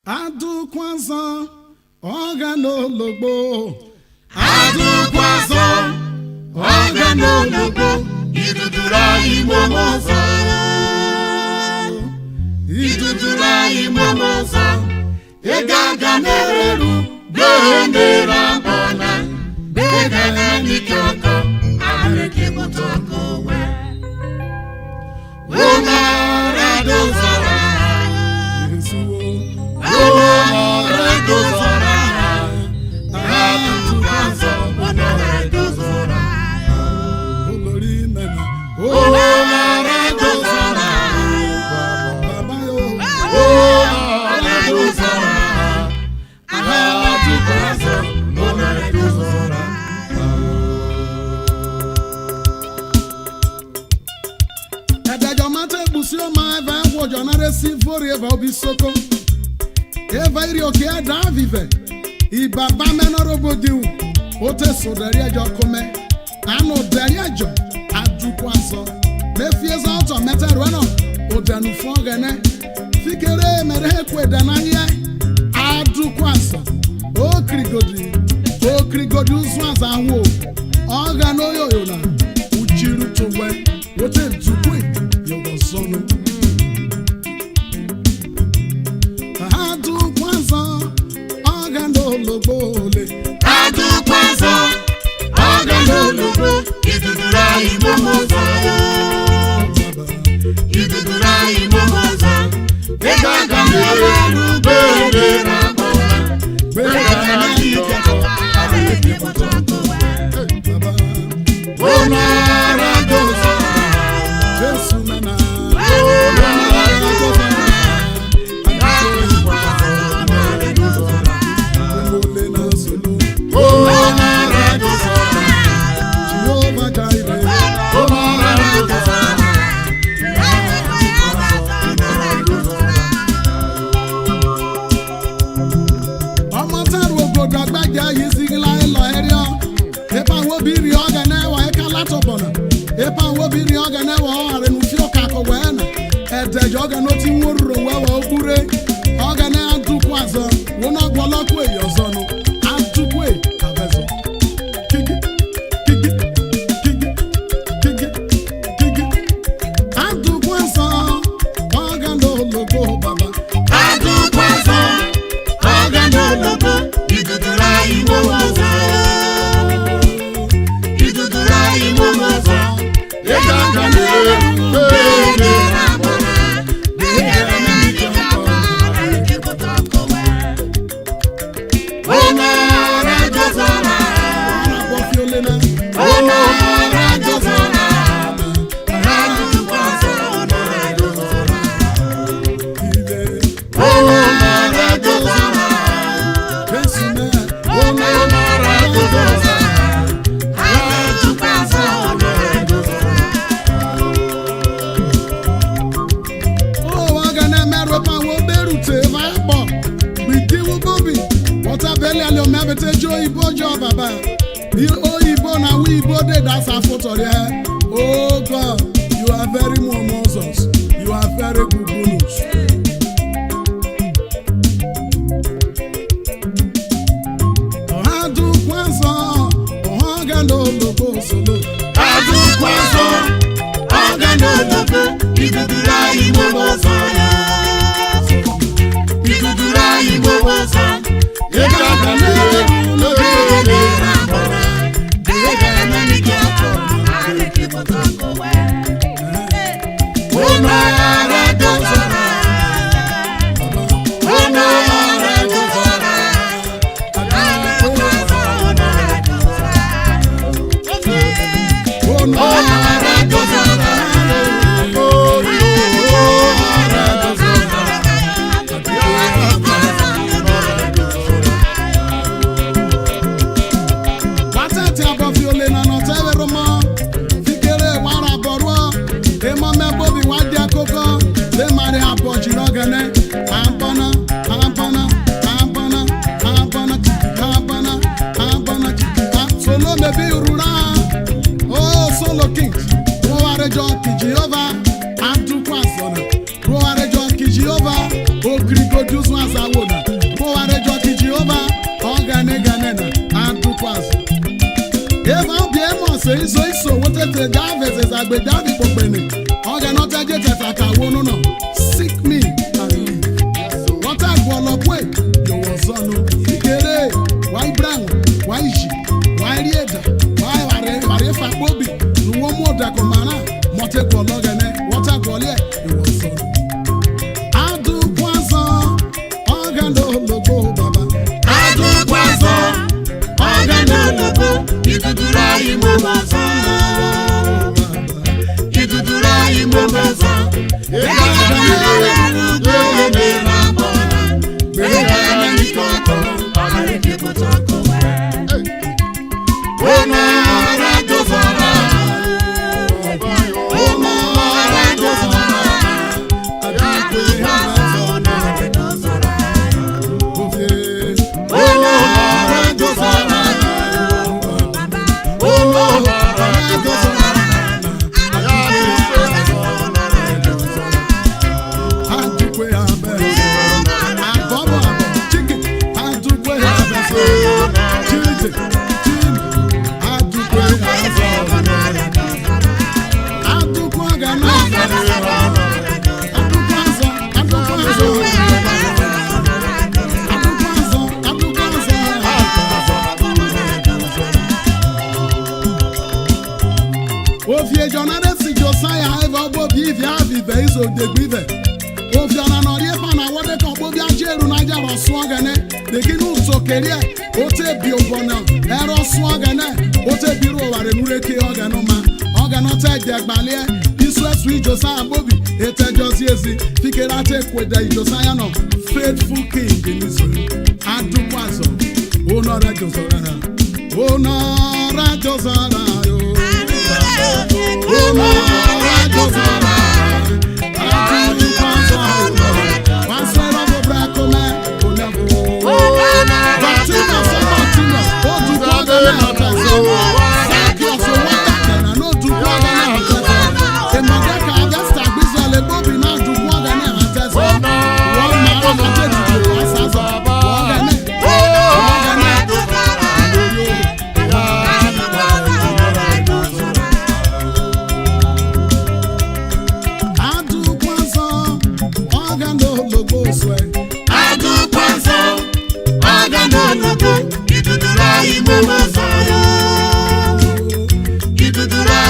Adụkwazo ọga n'ologbo Adụkwazo ọga n'ologbo iduduru anyị momozo iduduru anyị momozo ega aga n'ereru bendera bona bega n'ikoko areke motoko we Ona radozara Ona radozara Adụkwazo ona radozara olori nana Ona radozara baba yo Ona radozara Adụkwazo ona radozara edajo mata ebusi o ma eva wojo na resivori eva obisoko eva iri oke ada vive ibaba menorobogiu ote sodari ejo kome anu dari ejo Adụkwazo mefieza ọtọ meterueno odanu fún ọgẹnẹ fikere mere ekwe danahie Adụkwazo okrigodi uzu aza anwụ ọga n'oyoyo na uchiru togbe wote ntukwe yogozonu Adụkwazo ọga n'ologbo ole Adụkwazo ọga n'olugbo iduduru anyị momozo iduduru anyị momozo ego aga n'ereru bendera bona bega n'ikoko areke motoko baba Ona radozara Jesu nana Ona radozara Adụkwazo ona radozara ole na solo Ona radozara Jehovah Jireh Ona radozara ọmọ tẹrù ògbòdò àgbàjẹ yìí sigila ẹlọ ẹríọ ipa àwọn obìnrin ọgẹ náà wà ẹka látọbọnà ipa àwọn obìnrin ọgẹ náà wà ọrẹnu tí ó kakọ wẹẹnà ẹdẹjọ ọgẹ náà ti ń wúrò wẹwà òkúre ọgẹ náà Adụkwazo wọn náà gbọlọkù èyí ọzọnu Adụkwe kàbẹzọ kigi kigi kigi kigi kigi Adụkwazo ọgẹ náà ologbo baba Adụkwazo ọga n'ologbo iduduru anyị momozo iduduru anyị momozo ego aga n'ereru bendera bona bega n'ikoko areke motoko we Ona radozara ọ̀nàbọ̀fíolẹ́nà Ona radozara Adụkwazo ona radozara ilé Ona radozara Jésù náà Ona radozara Adụkwazo ona radozara ó ọ̀gá náà mẹ́rọ pa àwọn obèrùtè máa pọ̀ gbìdíwó bóbì wọ́tàbẹ́lẹ̀ alẹ́ ọmọ abẹ́tẹ́ jó ìbò jọ bàbá òyìnbó náà wí ìbò dé dáṣà fótọ̀rẹ́ ẹ̀ oh God you are very momozos you are very gugulus. Adụkwazo ọ̀gá n'ologbo solo Adụkwazo ọga n'ologbo iduduru anyị momozo iduduru anyị momozo ego aga n'ereru bendera bona bega n'ikoko areke motoko we Ona radozara Ona radozara Adụkwazo ona radozara ọ̀nà Ona radozara Watati abọfiolena nọtẹwẹrẹ mọ fikere wara bọrọ emọmẹ bobi wadi akoko lemari abọji n'ọgẹnẹ ampana ampana ampana ampana ampana ampana solo mebi rura oh solo king rowarejọ ki Jehovah Adụkwazo na rowarejọ ki Jehovah okirigojuzu azawo na iso wotete Davis is agbedabi popeni. Oga not a get attack a wono no. Seek me and leave. What I call up way, you was on Ikere, why brown, why she, why rieda, why Marefa Bobby, no more Dacomana, Mote Cologane, what I call it, you was on. I do poison, Organo logo, Baba. I do poison, Organo logo, Idudura imomosa, Idudura imomosa, Ofie jonare si Josiah eva bobi via vive iso de grive. Ofie na nori efa na wode ko bobi ajeru na jaro swagane. De kinu so kerie ote bi obona ero swagane ote biro ware nureke ogano ma ogano te de gbale iso sweet Josiah bobi ete Josiah fikera te kweda Josiah no faithful king in Israel. Adukwaso onora Josiah onora Josiah yo. Idudura